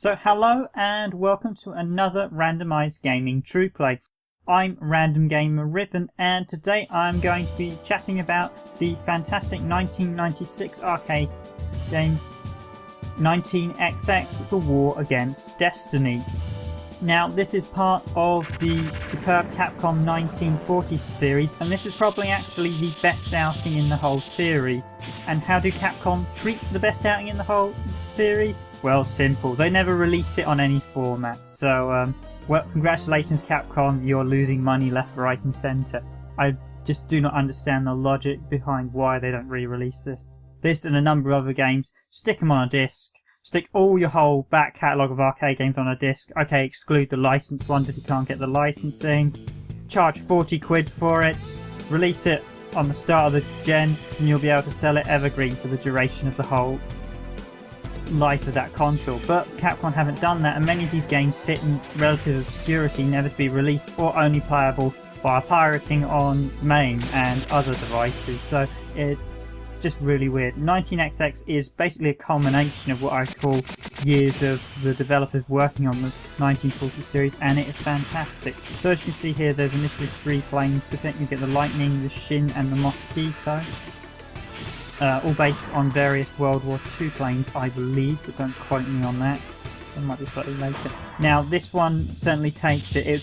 So hello and welcome to another Randomised Gaming True Play. I'm Random Gamer Riven and today I'm going to be chatting about the fantastic 1996 arcade game 19XX The War Against Destiny. Now this is part of the superb Capcom 1940 series, and this is probably actually the best outing in the whole series. And how do Capcom treat the best outing in the whole series? Well, simple. They never released it on any format. So, well, congratulations Capcom, you're losing money left, right and centre. I just do not understand the logic behind why they don't re-release this. This and a number of other games, stick them on a disc. Stick all your whole back catalogue of arcade games on a disc. Okay, exclude the licensed ones if you can't get the licensing. Charge 40 quid for it. Release it on the start of the gen, and you'll be able to sell it evergreen for the duration of the whole life of that console. But Capcom haven't done that, and many of these games sit in relative obscurity, never to be released, or only playable via pirating on MAME and other devices. So it's just really weird. 19XX is basically a culmination of what I call years of the developers working on the 1940 series, and it is fantastic. So as you can see here, there's initially 3 planes to pick. You get the Lightning, the Shin and the Mosquito, all based on various World War II planes, I believe, but don't quote me on that. It might be slightly later. Now this one certainly takes it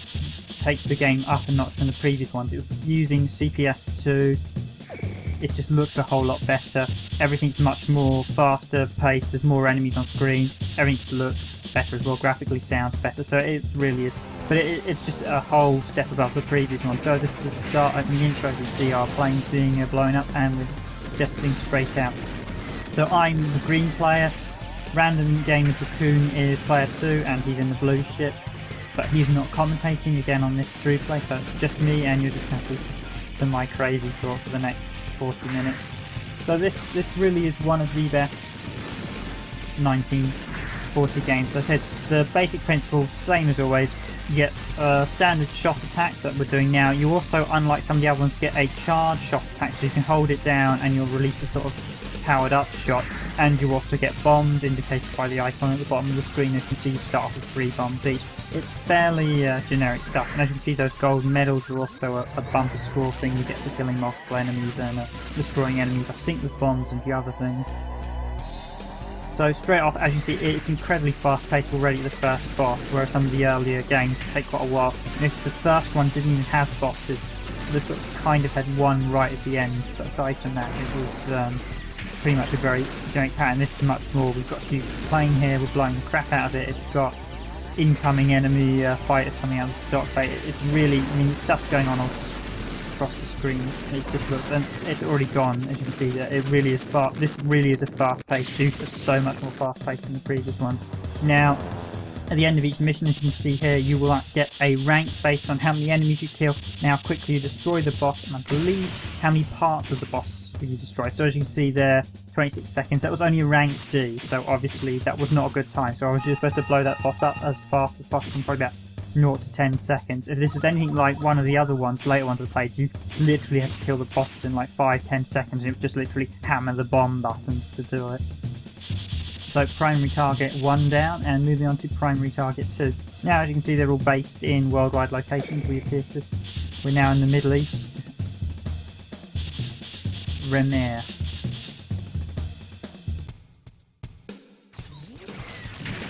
takes the game up a notch from the previous ones. It was using CPS2. It just looks a whole lot better. Everything's much more faster paced, there's more enemies on screen, everything just looks better as well, graphically sounds better, so it's really, but it's just a whole step above the previous one. So this is the start of the intro. You can see our planes being blown up and we're jettisoning straight out. So I'm the green player, Random Gamer Dragoon is player 2 and he's in the blue ship, but he's not commentating again on this true play, so it's just me and you're just going to listen to my crazy talk for the next 40 minutes. So this really is one of the best 1940 games. As I said, the basic principle, same as always. You get a standard shot attack that we're doing now. You also, unlike some of the other ones, get a charge shot attack, so you can hold it down and you'll release a sort of powered up shot. And you also get bombs, indicated by the icon at the bottom of the screen. As you can see, you start off with 3 bombs each. It's fairly generic stuff, and as you can see, those gold medals are also a bumper score thing you get for killing multiple enemies and destroying enemies, I think, with bombs and the other things. So straight off, as you see, it's incredibly fast paced already at the first boss, whereas some of the earlier games take quite a while. And if the first one didn't even have bosses, they sort of kind of had one right at the end, but aside from that, it was pretty much a very generic pattern. This is much more. We've got a huge plane here, we're blowing the crap out of it. It's got incoming enemy fighters coming out of the dogfight. It's really, I mean, stuff's going on across the screen. It just looks, and it's already gone, as you can see. That it really is fast. This really is a fast-paced shooter, so much more fast-paced than the previous ones. Now, at the end of each mission, as you can see here, you will get a rank based on how many enemies you kill, and how quickly you destroy the boss, and I believe how many parts of the boss you destroy. So as you can see there, 26 seconds, that was only a rank D, so obviously that was not a good time. So I was just supposed to blow that boss up as fast as possible, probably about 0 to 10 seconds. If this is anything like one of the other ones, later ones I played, you literally had to kill the boss in like 5-10 seconds, and it was just literally hammer the bomb buttons to do it. So primary target 1 down, and moving on to primary target 2. Now as you can see, they're all based in worldwide locations. We're now in the Middle East. Remere.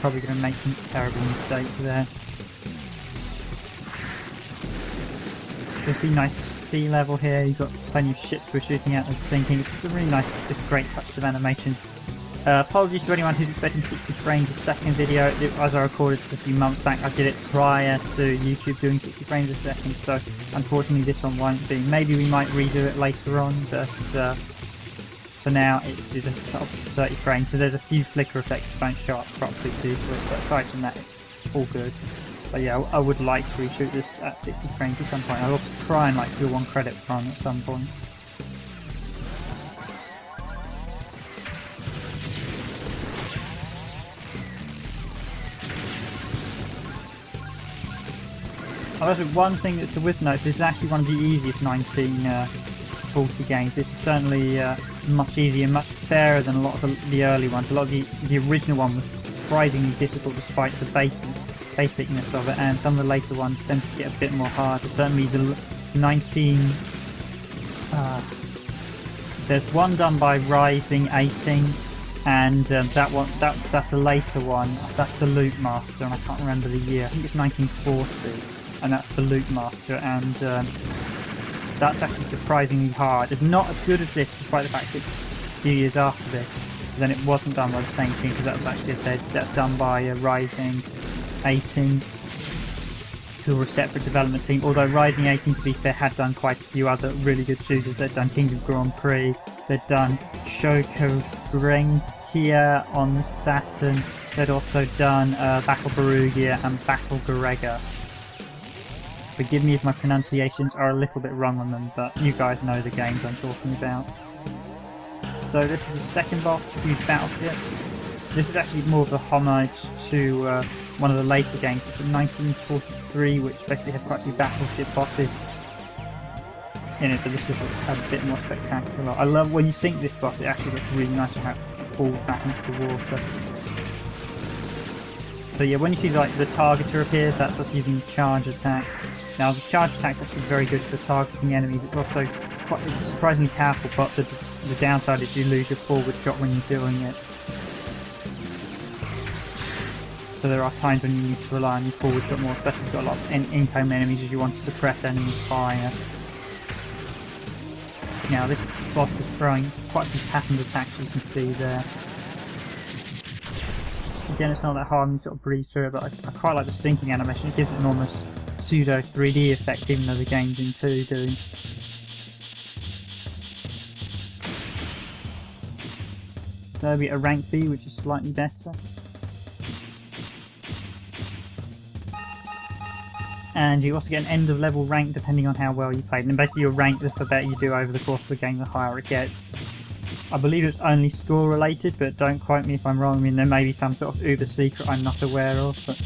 Probably going to make some terrible mistake there. You see nice sea level here. You've got plenty of ships we're shooting at and sinking. It's a really nice, just great touch of animations. Apologies to anyone who's expecting 60 frames a second video. As I recorded this a few months back, I did it prior to YouTube doing 60 frames a second, so unfortunately this one won't be. Maybe we might redo it later on, but for now it's just 30 frames. So there's a few flicker effects that don't show up properly due to it, but aside from that it's all good. But yeah, I would like to reshoot this at 60 frames at some point. I'll also try and do a 1 credit run at some point. However, one thing that's a worth note, this is actually one of the easiest 1940 games. This is certainly much easier, much fairer than a lot of the early ones. A lot of the original one was surprisingly difficult despite the basicness of it, and some of the later ones tend to get a bit more harder. Certainly the 19... there's one done by Rising 18, and that's the later one. That's the Loot Master, and I can't remember the year. I think it's 1940, and that's the Loot Master, and that's actually surprisingly hard. It's not as good as this, despite the fact it's a few years after this. But then it wasn't done by the same team, because that was actually, I said, that's done by Rising 18, who were a separate development team. Although Rising 18, to be fair, had done quite a few other really good shooters. They'd done King of Grand Prix, they'd done Shoko Renkia on the Saturn, they'd also done Battle Barugia and Battle Garega. Forgive me if my pronunciations are a little bit wrong on them, but you guys know the games I'm talking about. So this is the second boss, Huge Battleship. This is actually more of a homage to one of the later games. It's in 1943, which basically has quite a few battleship bosses in it, but this just looks a bit more spectacular. I love when you sink this boss, it actually looks really nice to have it falls back into the water. So yeah, when you see like the targeter appears, that's us using the charge attack. Now the charge attack is actually very good for targeting enemies. It's also it's surprisingly powerful, but the downside is you lose your forward shot when you're doing it. So there are times when you need to rely on your forward shot more, especially if you've got a lot of incoming enemies as you want to suppress enemy fire. Now this boss is throwing quite a few patterned attacks, you can see there. Again, it's not that hard when you sort of breeze through it, but I quite like the sinking animation. It gives it an almost pseudo 3D effect, even though the game's in 2D. There'll be a rank B, which is slightly better. And you also get an end of level rank depending on how well you played. And basically your rank, the better you do over the course of the game, the higher it gets. I believe it's only score related, but don't quote me if I'm wrong. I mean, there may be some sort of uber secret I'm not aware of, but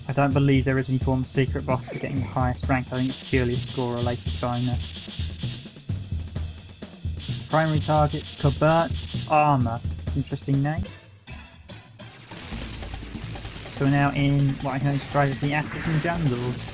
I don't believe there is any form of secret boss for getting the highest rank. I think it's purely a score related bonus. Primary target, Cobert's Armour. Interesting name. So we're now in what I can only describe as the African jungles.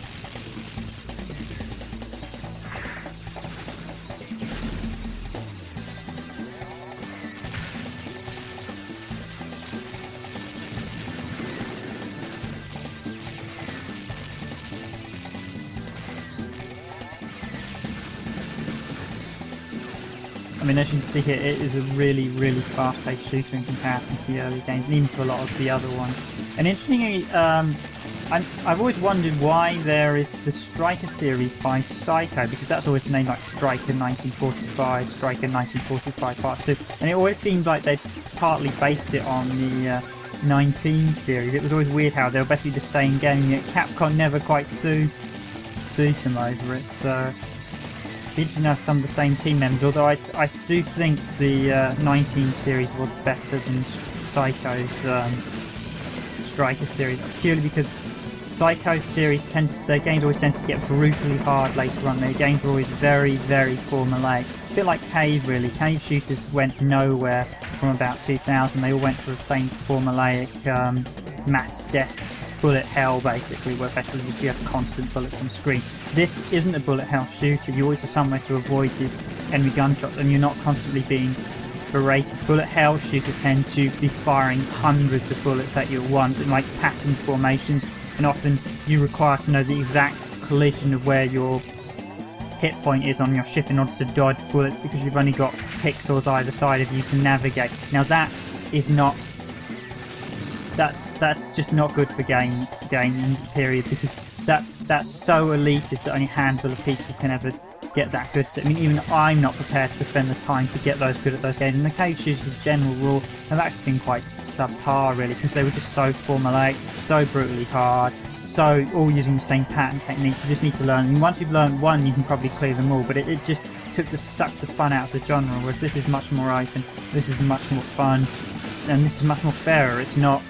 I mean, as you can see here, it is a really, really fast-paced shooter in comparison to the early games, and even to a lot of the other ones. And interestingly, I've always wondered why there is the Striker series by Psycho, because that's always the name, like Striker 1945, Striker 1945 Part 2, and it always seemed like they partly based it on the 19 series. It was always weird how they were basically the same game, yet Capcom never quite sued them over it, so interesting to have some of the same team members, although I do think the 19 series was better than Psycho's Striker series, purely because Psycho's series their games always tend to get brutally hard later on. Their games were always very, very formulaic. A bit like Cave, really. Cave shooters went nowhere from about 2000. They all went for the same formulaic mass death bullet hell, basically, where basically just you have constant bullets on screen. This isn't a bullet hell shooter. You always have somewhere to avoid the enemy gunshots, and you're not constantly being berated. Bullet hell shooters tend to be firing hundreds of bullets at you at once in like patterned formations, and often you require to know the exact collision of where your hit point is on your ship in order to dodge bullets, because you've only got pixels either side of you to navigate. Now that is not that's just not good for gaming period, because that's so elitist that only a handful of people can ever get that good. I mean, even I'm not prepared to spend the time to get those good at those games. And the cave shooters as a general rule have actually been quite subpar, really, because they were just so formulaic, so brutally hard, so all using the same pattern techniques. You just need to learn, and once you've learned one, you can probably clear them all, but it just sucked the fun out of the genre, whereas this is much more open, this is much more fun, and this is much more fairer. It's not,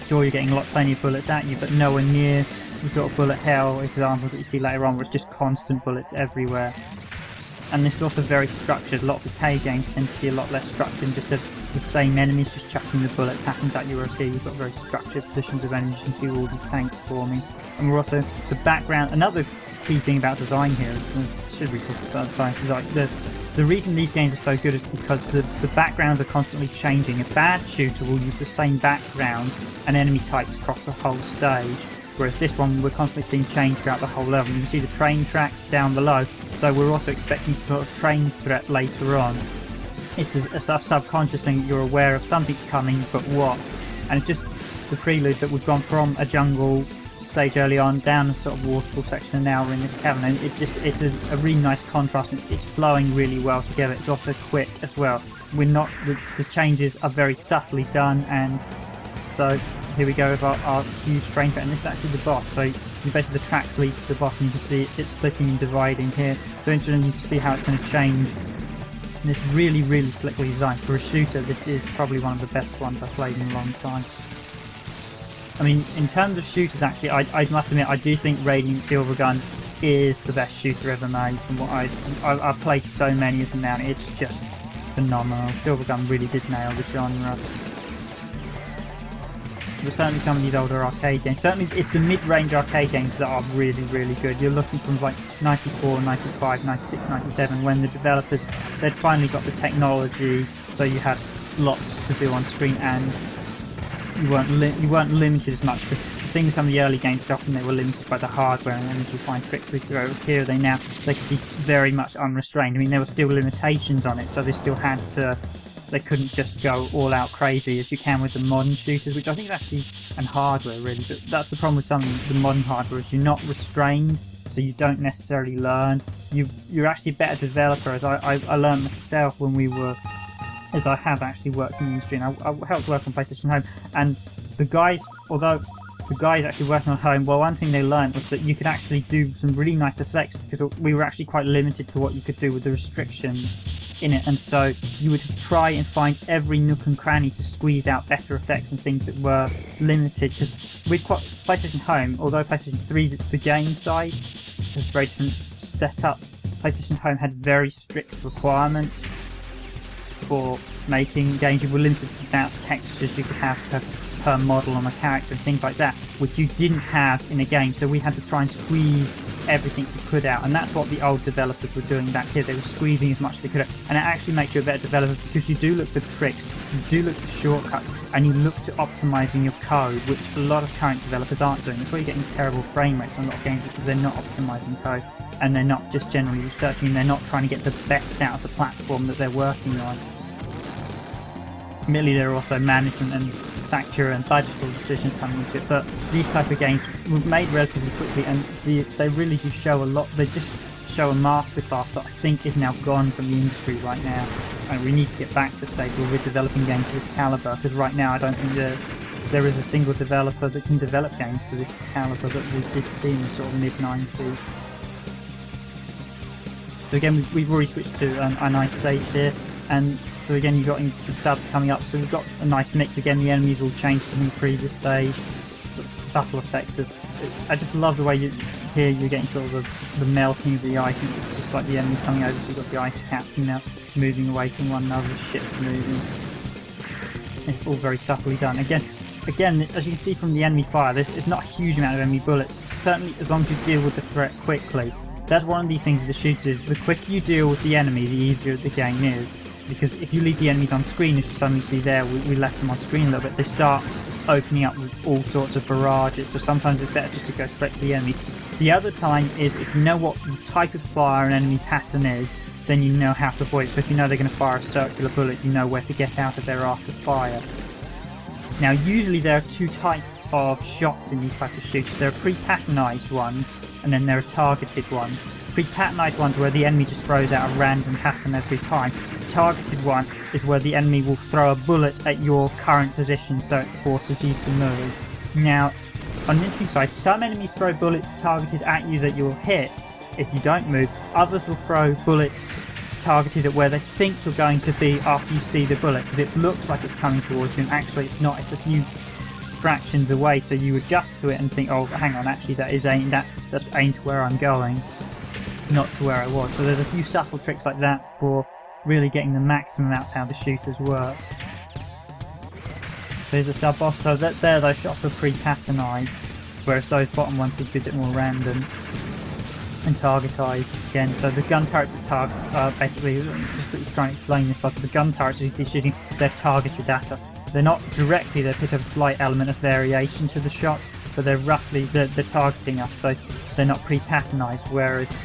sure, you're getting plenty of bullets at you, but nowhere near the sort of bullet hell examples that you see later on, where it's just constant bullets everywhere. and this is also very structured. A lot of the K games tend to be a lot less structured and just have the same enemies just chucking the bullet patterns at you, whereas here you've got very structured positions of enemies. You can see all these tanks forming. And we're also, the background, another key thing about design here is, should we talk about design? Like the reason these games are so good is because the backgrounds are constantly changing. A bad shooter will use the same background and enemy types across the whole stage, whereas this one we're constantly seeing change throughout the whole level. You can see the train tracks down below, so we're also expecting some sort of train threat later on. It's a subconscious thing that you're aware of something's coming, but what? And it's just the prelude that we've gone from a jungle stage early on down a sort of waterfall section, and now we're in this cavern, and it's a really nice contrast, and it's flowing really well together. It's also quick as well. The changes are very subtly done, and so here we go with our huge train threat, and this is actually the boss. So basically the tracks lead to the boss, and you can see it splitting and dividing here. So interesting, you can see how it's going to change. And it's really, really slickly designed. For a shooter, this is probably one of the best ones I've played in a long time. I mean, in terms of shooters, actually, I must admit, I do think Radiant Silvergun is the best shooter ever made. From what I've played so many of them now, and it's just phenomenal. Silvergun really did nail the genre. But certainly some of these older arcade games, certainly it's the mid-range arcade games that are really, really good. You're looking from like 94, 95, 96, 97, when the developers, they'd finally got the technology, so you had lots to do on screen, and you weren't limited as much. Because the thing with some of the early games, often they were limited by the hardware, and then you could find tricks with throws. Here they could be very much unrestrained. I mean, there were still limitations on it, so they still had to. They couldn't just go all out crazy as you can with the modern shooters, which I think is actually, and hardware really, but that's the problem with some of the modern hardware, is you're not restrained, so you don't necessarily learn. You're actually a better developer, as I learned myself when we were, as I have actually worked in the industry, and I helped work on PlayStation Home, and the guys, although the guys actually working on Home, well, one thing they learned was that you could actually do some really nice effects, because we were actually quite limited to what you could do with the restrictions in it, and so you would try and find every nook and cranny to squeeze out better effects and things that were limited. Because with PlayStation Home, although PlayStation 3, the game side was very different setup, PlayStation Home had very strict requirements for making games. You were limited to the amount of textures you could have per model on a character and things like that, which you didn't have in a game, so we had to try and squeeze everything we could out, and that's what the old developers were doing back here. They were squeezing as much as they could out, and it actually makes you a better developer, because you do look for tricks, you do look for shortcuts, and you look to optimizing your code, which a lot of current developers aren't doing. That's why you're getting terrible frame rates on a lot of games, because they're not optimizing code, and they're not just generally researching, and they're not trying to get the best out of the platform that they're working on. Admittedly, there are also management and factor and budgetary decisions coming into it, but these type of games were made relatively quickly, and they really do show a lot. They just show a masterclass that I think is now gone from the industry right now, and we need to get back to the stage where we're developing games of this caliber, because right now I don't think there is a single developer that can develop games to this caliber that we did see in the sort of mid-90s. So again, we've already switched to a nice stage here. And so again, you've got the subs coming up, so we've got a nice mix. Again, the enemies all changed from the previous stage, sort of subtle effects of. I just love the way here you're getting sort of the melting of the ice, and it's just like the enemies coming over, so you've got the ice caps and now moving away from one another, the ships moving. It's all very subtly done. Again, as you can see from the enemy fire, there's not a huge amount of enemy bullets, certainly as long as you deal with the threat quickly. That's one of these things with the shooters, is the quicker you deal with the enemy, the easier the game is. Because if you leave the enemies on screen, as you suddenly see there, we left them on screen a little bit, they start opening up with all sorts of barrages, so sometimes it's better just to go straight to the enemies. The other time is, if you know what the type of fire an enemy pattern is, then you know how to avoid it. So if you know they're going to fire a circular bullet, you know where to get out of there after fire. Now, usually there are two types of shots in these types of shooters. There are pre-patternized ones, and then there are targeted ones. Pre-patternized ones where the enemy just throws out a random pattern every time. The targeted one is where the enemy will throw a bullet at your current position, so it forces you to move. Now, on the interesting side, some enemies throw bullets targeted at you that you'll hit if you don't move. Others will throw bullets targeted at where they think you're going to be after you see the bullet, because it looks like it's coming towards you, and actually it's not. It's a few fractions away, so you adjust to it and think, oh, hang on, actually that's aimed to where I'm going. not to where I was. So there's a few subtle tricks like that for really getting the maximum out of how the shooters work. There's the sub-boss, so that there those shots were pre-patternized, whereas those bottom ones seem to be a bit more random and targetized again. So the gun turrets are basically, just trying to explain this, but the gun turrets you see shooting, they're targeted at us. They're not directly, they pick up a slight element of variation to the shots, but they're targeting us, so they're not pre-patternized, whereas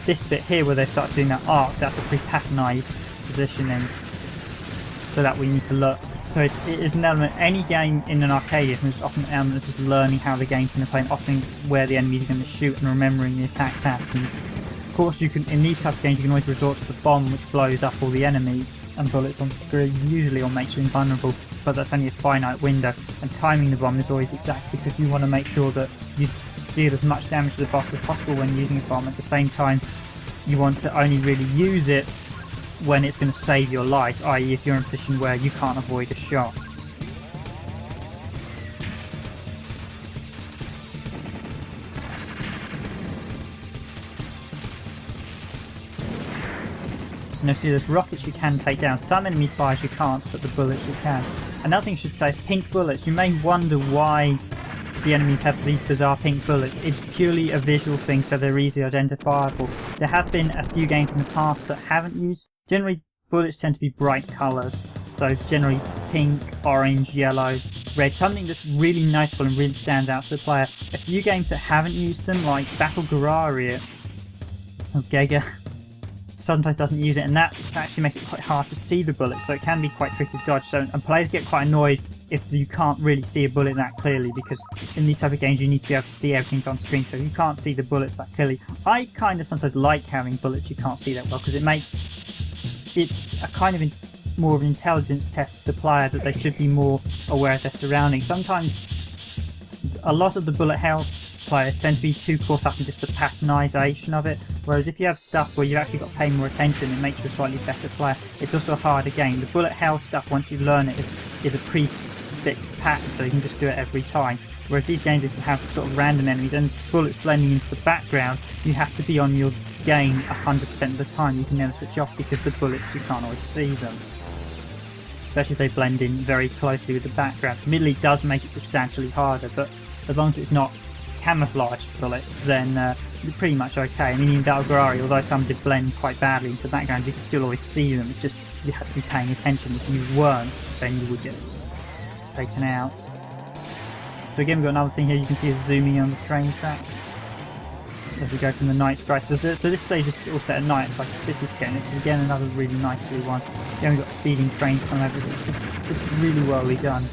this bit here where they start doing that arc, that's a pre-patternized positioning, so that we need to look. So it is an element, any game in an arcade is often an element of just learning how the game's going to play and often where the enemies are going to shoot and remembering the attack patterns. Of course, you can, in these type of games, you can always resort to the bomb, which blows up all the enemies and bullets on screen, usually, or makes you invulnerable, but that's only a finite window. And timing the bomb is always exactly because you want to make sure that you deal as much damage to the boss as possible when using a bomb. At the same time, you want to only really use it when it's going to save your life, i.e. if you're in a position where you can't avoid a shot. Now see, there's rockets you can take down. Some enemy fires you can't, but the bullets you can. Another thing I should say is pink bullets. You may wonder why the enemies have these bizarre pink bullets. It's purely a visual thing, so they're easily identifiable. There have been a few games in the past that haven't used. Generally, bullets tend to be bright colours, so generally pink, orange, yellow, red, something that's really noticeable and really stands out to the player. A few games that haven't used them, like Battle Gararia or Gega, sometimes doesn't use it, and that actually makes it quite hard to see the bullets, so it can be quite tricky to dodge. And players get quite annoyed if you can't really see a bullet that clearly, because in these type of games you need to be able to see everything on screen, so if you can't see the bullets that clearly. I kind of sometimes like having bullets you can't see that well, because it's a kind of more of an intelligence test to the player that they should be more aware of their surroundings. Sometimes a lot of the bullet hell players tend to be too caught up in just the patternization of it, whereas if you have stuff where you've actually got to pay more attention, it makes you a slightly better player. It's also a harder game. The bullet hell stuff, once you learn it, is a prefixed pattern, so you can just do it every time. Whereas these games, if you have sort of random enemies and bullets blending into the background, you have to be on your game 100% of the time. You can never switch off because the bullets, you can't always see them, especially if they blend in very closely with the background. Admittedly, it does make it substantially harder, but as long as it's not camouflaged bullets, then you're pretty much okay. I mean, in Battle Gararia, although some did blend quite badly into the background, you could still always see them. It's just you have to be paying attention. If you weren't, then you would get taken out. So again, we've got another thing here. You can see us zooming on the train tracks as we go from the night sky. So this stage is all set at night. It's like a cityscape. It's again another really nicely one. Again, we've got speeding trains coming over. It's just really well done.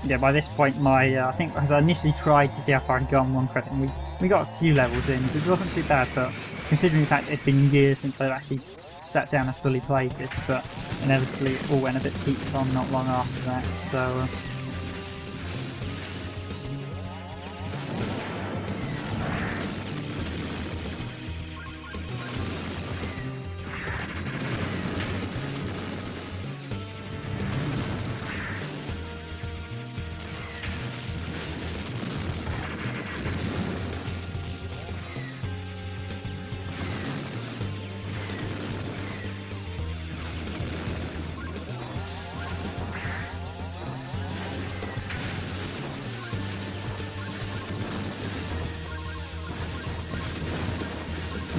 Yeah, by this point, I think as I initially tried to see how far I could go on one credit, and we got a few levels in, which wasn't too bad, but considering the fact it'd been years since I'd actually sat down and fully played this, but inevitably it all went a bit peaked on not long after that, so...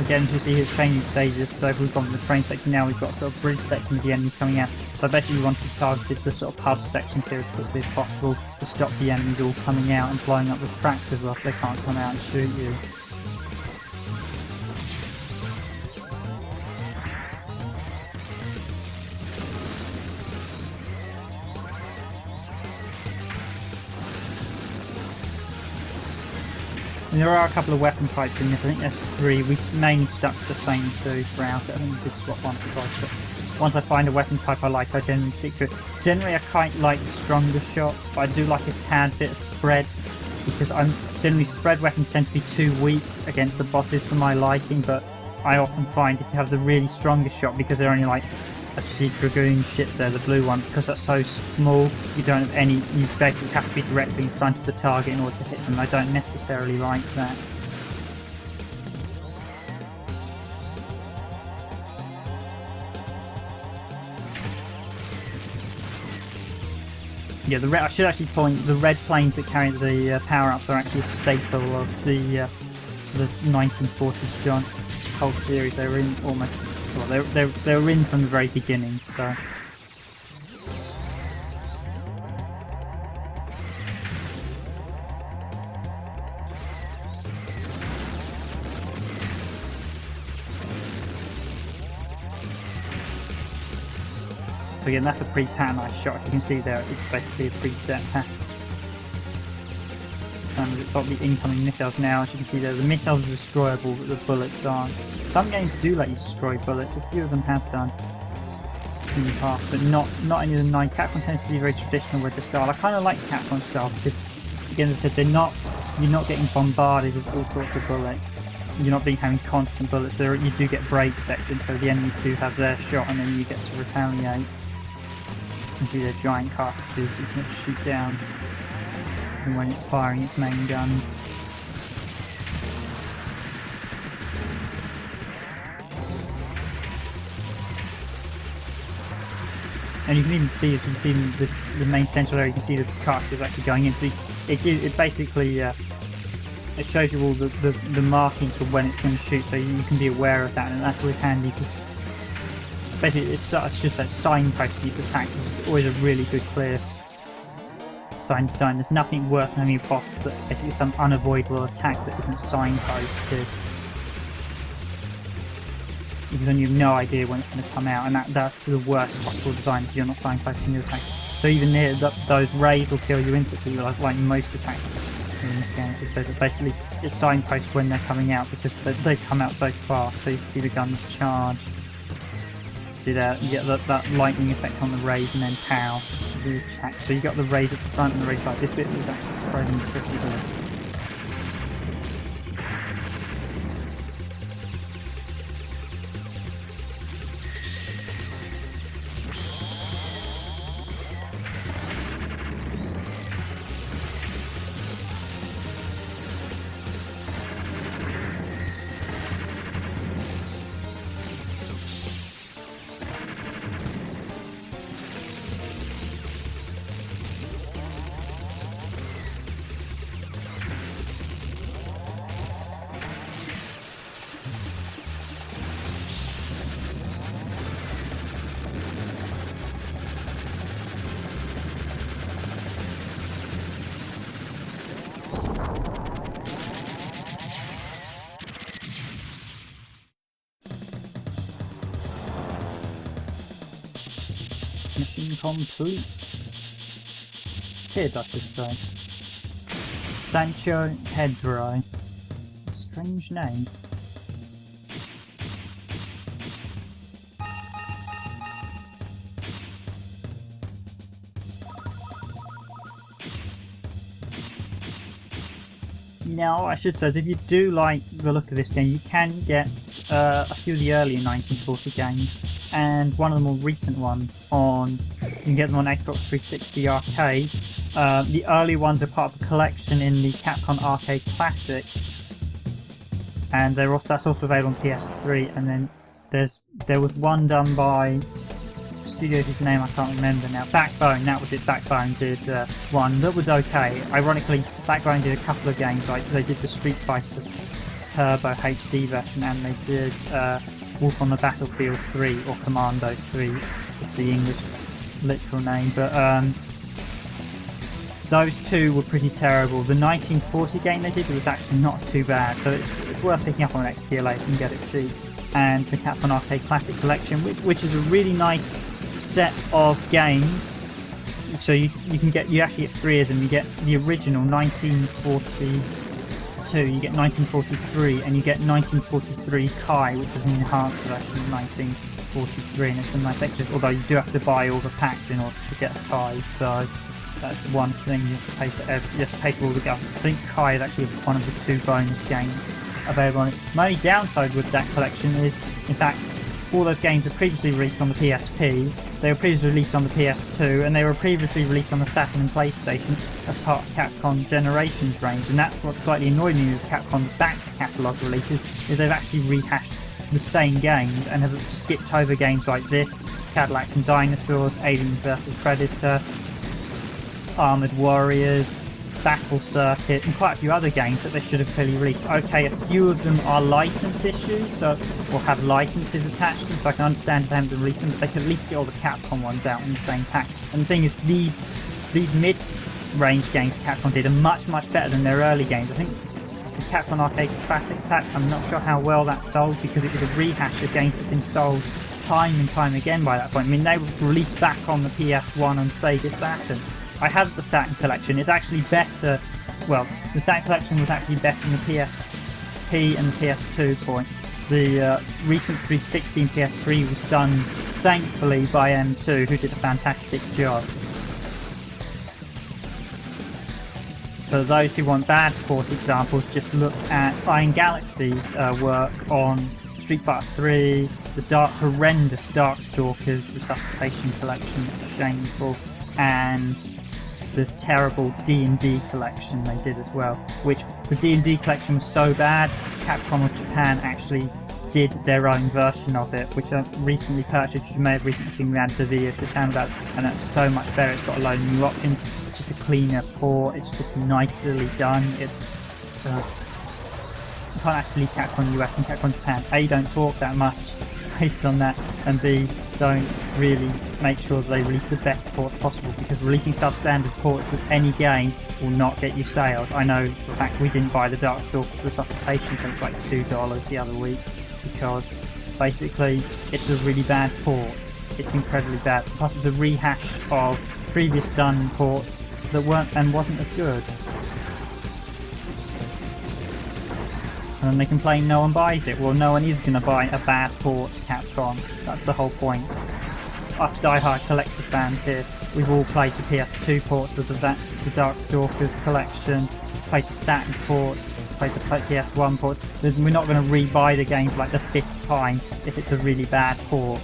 Again, as you see here, changing stages, so if we've gone from the train section now, we've got a sort of bridge section with the enemies coming out. So basically we wanted to target the sort of pub sections here as quickly as possible to stop the enemies all coming out and blowing up the tracks as well, so they can't come out and shoot you. And there are a couple of weapon types in this. I think there's 3. We mainly stuck to the same 2 throughout it. I think we did swap once or twice, but once I find a weapon type I like, I generally stick to it. Generally, I quite like the stronger shots, but I do like a tad bit of spread, because generally spread weapons tend to be too weak against the bosses for my liking, but I often find if you have the really strongest shot, because they're only like, as you see Dragoon ship there, the blue one, because that's so small, you don't have any, you basically have to be directly in front of the target in order to hit them. I don't necessarily like that. Yeah, I should actually point, the red planes that carry the power-ups are actually a staple of the 1940s whole series. They were in almost, well, they were in from the very beginning, so. So again, that's a pre-patternized shot. You can see there, it's basically a preset pattern. And we've got the incoming missiles now. As you can see there, the missiles are destroyable, but the bullets aren't. Some games do let you destroy bullets. A few of them have done in the past, but not any of the 9. Capcom tends to be very traditional with the style. I kind of like Capcom style because, again, as I said, you're not getting bombarded with all sorts of bullets. You're not having constant bullets. You do get break sections, so the enemies do have their shot, and then you get to retaliate. You can see their giant cartridges you can shoot down, and when it's firing its main guns. And you can even see, as you can see in the main central area, you can see the cartridges actually going in. So it basically it shows you all the markings for when it's going to shoot, so you can be aware of that, and that's always handy. Basically, I should say signposting its attack is always a really good clear sign design. There's nothing worse than having a boss that basically some unavoidable attack that isn't signposted, because then you have no idea when it's going to come out, and that's the worst possible design if you're not signposting your attack. So even here, those rays will kill you instantly, like most attacks in this game. So that basically it's signpost when they're coming out, because they come out so fast. So you can see the guns charge. See there, you get that lightning effect on the rays, and then pow, the attack. So you got the rays at the front and the rays side. This bit was actually surprisingly tricky here. Mission complete. Tid, I should say. Sancho Pedro. A strange name. Now, I should say, if you do like the look of this game, you can get a few of the earlier 1940 games, and one of the more recent ones you can get them on Xbox 360 Arcade. The early ones are part of a collection in the Capcom Arcade Classics, and that's also available on PS3. And then there was one done by a studio whose name I can't remember now. Backbone, that was it. Backbone did one that was okay. Ironically, Backbone did a couple of games. Like they did the Street Fighter Turbo HD version, and they did Wolf on the Battlefield 3, or Commandos 3 is the English literal name, but those two were pretty terrible. The 1940 game they did was actually not too bad, so it's worth picking up on XBLA if you can get it cheap. And the Capcom Arcade Classic Collection, which is a really nice set of games. So you actually get 3 of them. You get the original 1942, you get 1943, and you get 1943 Kai, which was an enhanced version of 1943, and it's some nice extras, although you do have to buy all the packs in order to get a Kai, so that's one thing you have to pay for. You have to pay for all the guns. I think Kai is actually one of the 2 bonus games available on it. My only downside with that collection is, in fact, all those games were previously released on the PSP, they were previously released on the PS2, and they were previously released on the Saturn and PlayStation as part of Capcom Generations range. And that's what slightly annoyed me with Capcom's back catalogue releases, is they've actually rehashed the same games and have skipped over games like this, Cadillac and Dinosaurs, Aliens vs Predator, Armored Warriors, Battle Circuit, and quite a few other games that they should have clearly released. Okay, a few of them are license issues, so will have licenses attached to them, so I can understand if they haven't been released them, but they can at least get all the Capcom ones out in the same pack. And the thing is, these mid-range games Capcom did are much, much better than their early games. I think the Capcom Arcade Classics pack, I'm not sure how well that sold, because it was a rehash of games that had been sold time and time again by that point. I mean, they were released back on the PS1 and Sega Saturn. I have the Saturn collection. It's actually better. Well, the Saturn collection was actually better than the PSP and the PS2 point. The recent 360 and PS3 was done, thankfully, by M2, who did a fantastic job. For those who want bad port examples, just look at Iron Galaxy's work on Street Fighter 3, the horrendous Darkstalkers Resuscitation collection, shameful, and the terrible D&D collection they did as well, which the D&D collection was so bad, Capcom of Japan actually did their own version of it, which I recently purchased. You may have recently seen me add the video to the channel about, and that's so much better. It's got a load of new options, it's just a cleaner port, it's just nicely done. It's you can't actually believe Capcom US and Capcom Japan A, don't talk that much based on that, and B, don't really make sure that they release the best ports possible, because releasing substandard ports of any game will not get you sales. I know, in fact, we didn't buy the Darkstalkers Resuscitation until it was like $2 the other week, because basically it's a really bad port. It's incredibly bad. Plus it's a rehash of previous done ports that weren't and wasn't as good. And then they complain no one buys it. Well, no one is going to buy a bad port, Capcom. That's the whole point. Us die-hard collector fans here, we've all played the PS2 ports of the Darkstalkers collection, played the Saturn port, played the PS1 ports. We're not going to re-buy the game for like the 5th time if it's a really bad port.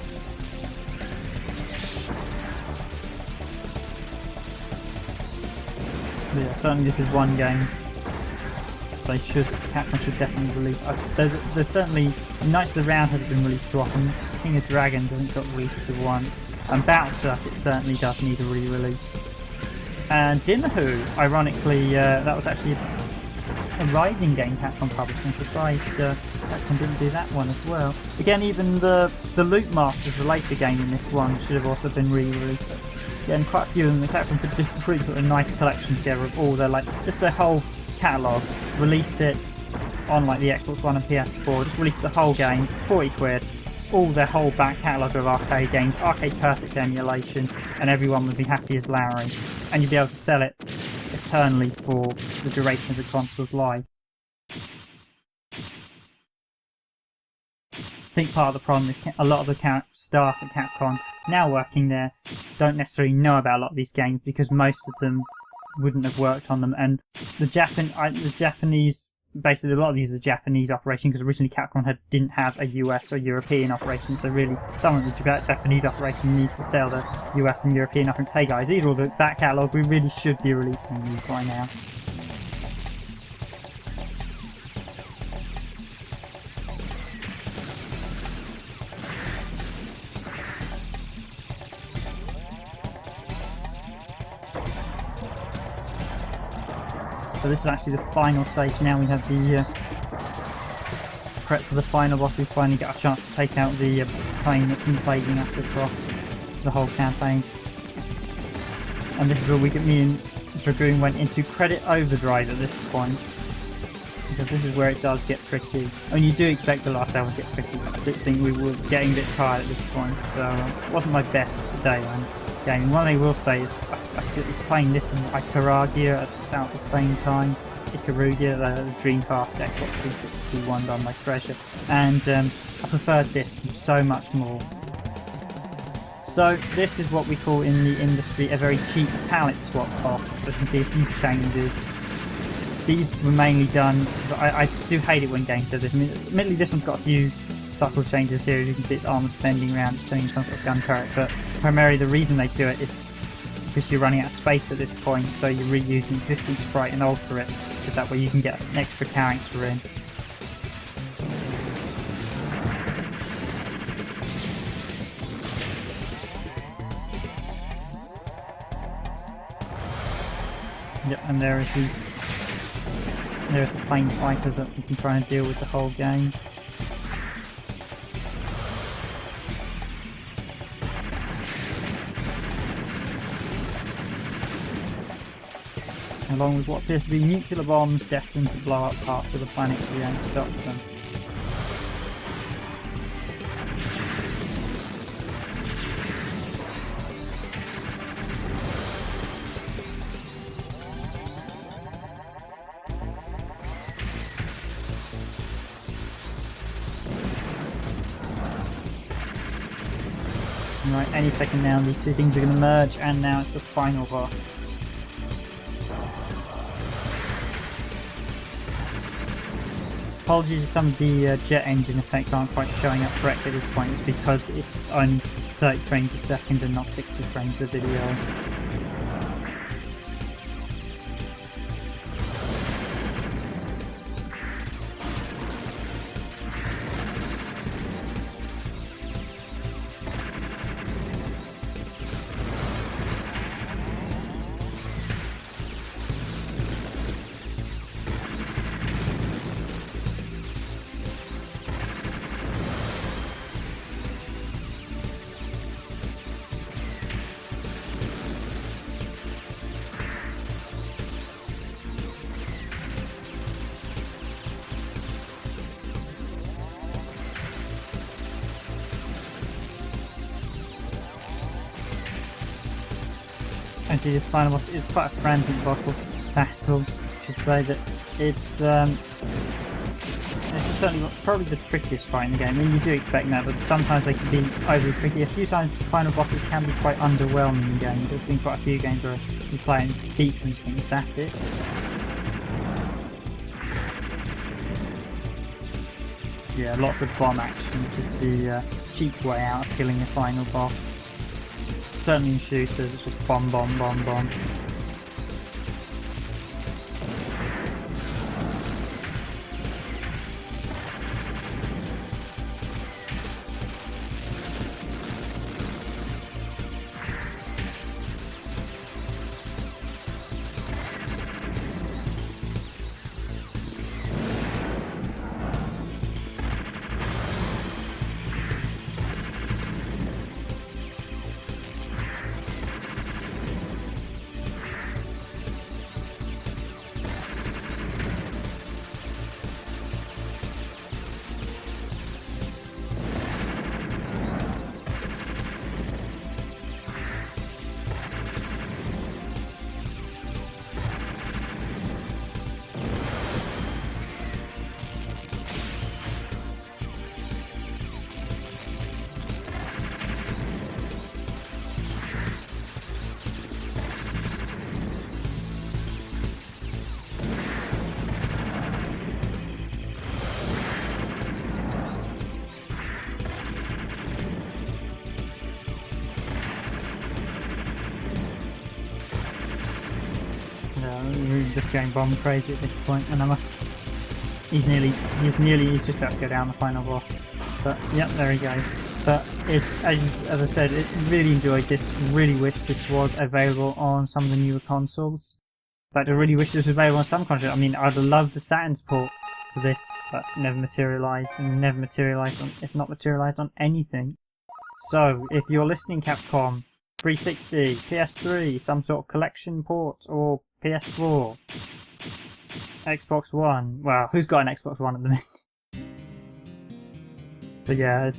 But yeah, certainly this is one game Capcom should definitely release. There's certainly Knights of the Round hasn't been released too often. King of Dragons hasn't got released once, and Battle Circuit certainly does need a re-release. And Dimahoo, ironically, that was actually a Rising game Capcom published. I'm surprised Capcom didn't do that one as well. Again, even the Loot Masters, the later game in this one, should have also been re-released. Again, quite a few of them. The Capcom could just really put a nice collection together of all their just their whole catalogue, release it on like the Xbox One and PS4, just release the whole game, 40 quid, all their whole back catalogue of arcade games, arcade perfect emulation, and everyone would be happy as Larry. And you'd be able to sell it eternally for the duration of the console's life. I think part of the problem is a lot of the staff at Capcom now working there don't necessarily know about a lot of these games, because most of them wouldn't have worked on them, and the Japanese, basically a lot of these are the Japanese operation, because originally Capcom didn't have a US or European operation, so really someone with the Japanese operation needs to sell the US and European operations. Hey guys, these are all the back catalogue, we really should be releasing these by now. So this is actually the final stage now. We have the prep for the final boss. We finally get a chance to take out the plane that's been plaguing us across the whole campaign. And this is where me and Dragoon went into credit overdrive at this point, because this is where it does get tricky. I mean, you do expect the last level to get tricky, but I did think we were getting a bit tired at this point, so it wasn't my best day on game. One thing I will say is I did playing this and Ikarugia at about the same time. Ikarugia, the Dreamcast Xbox 360 one done by Treasure, and I preferred this so much more. So this is what we call in the industry a very cheap palette swap boss. You can see a few changes. these were mainly done because I do hate it when games do this. I mean, admittedly, this one's got a few subtle changes here. As you can see, its arm's bending around, it's turning some sort of gun turret, but primarily the reason they do it is because you're running out of space at this point, so you reuse an existing sprite and alter it, because that way you can get an extra character in. Yep, and there's the plane fighter that we can try and deal with the whole game. Along with what appears to be nuclear bombs destined to blow up parts of the planet if we don't stop them. Right, any second now these two things are going to merge, and now it's the final boss. Apologies if some of the jet engine effects aren't quite showing up correctly at this point. It's because it's only 30 frames a second and not 60 frames a video. Actually, this final boss is quite a frantic battle. I should say that it's certainly probably the trickiest fight in the game. I mean, you do expect that, but sometimes they can be overly tricky. A few times final bosses can be quite underwhelming in games. There's been quite a few games where you play and beat these things, that's it. Yeah, lots of bomb action, which is the cheap way out of killing the final boss. Certainly in shooters, it's just bomb, bomb, bomb, bomb. We're just going bomb crazy at this point, and he's just about to go down the final boss. But yep, there he goes. But it's as I said, really enjoyed this. Really wish this was available on some of the newer consoles. In fact, I really wish this was available on some consoles. I mean, I'd love the Saturn's port for this, but never materialised, and never materialised on. It's not materialised on anything. So if you're listening, Capcom, 360, PS3, some sort of collection port, or PS4, Xbox One. Well, who's got an Xbox One at the minute? But yeah,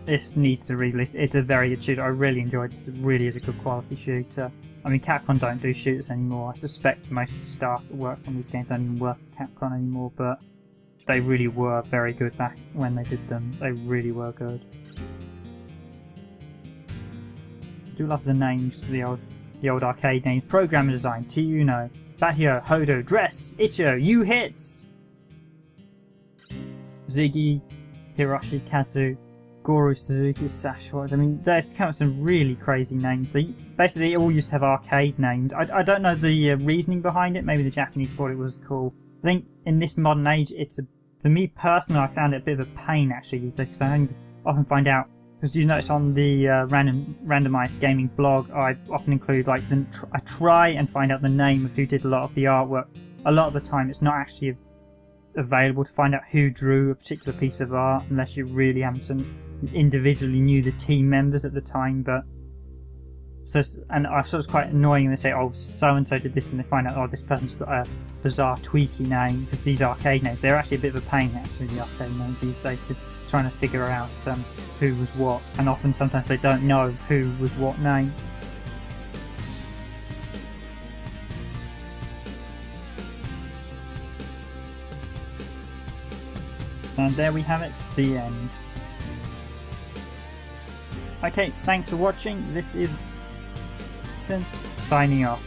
this needs to re-release. It's a very good shooter. I really enjoyed this. It really is a good quality shooter. I mean, Capcom don't do shooters anymore. I suspect most of the staff that worked on these games don't even work at Capcom anymore, but they really were very good back when they did them. They really were good. I do love the names for the old arcade names. Programmer design, T-Uno, Batio, Hodo, Dress, Icho, You Hits, Ziggy, Hiroshi, Kazu, Goro, Suzuki, Sashwad. I mean, there's kind of some really crazy names. Basically, they all used to have arcade names. I don't know the reasoning behind it. Maybe the Japanese thought it was cool. I think in this modern age, for me personally, I found it a bit of a pain actually these days, because I often find out, because you notice on the Randomised Gaming blog, I often include like I try and find out the name of who did a lot of the artwork. A lot of the time, it's not actually available to find out who drew a particular piece of art unless you really individually knew the team members at the time. But and I thought it was quite annoying. They say, oh, so and so did this, and they find out, oh, this person's got a bizarre tweaky name, because these arcade names, they're actually a bit of a pain actually, the arcade names these days, for trying to figure out who was what, and often sometimes they don't know who was what name. And there we have it, the end. Okay, thanks for watching. This is signing off.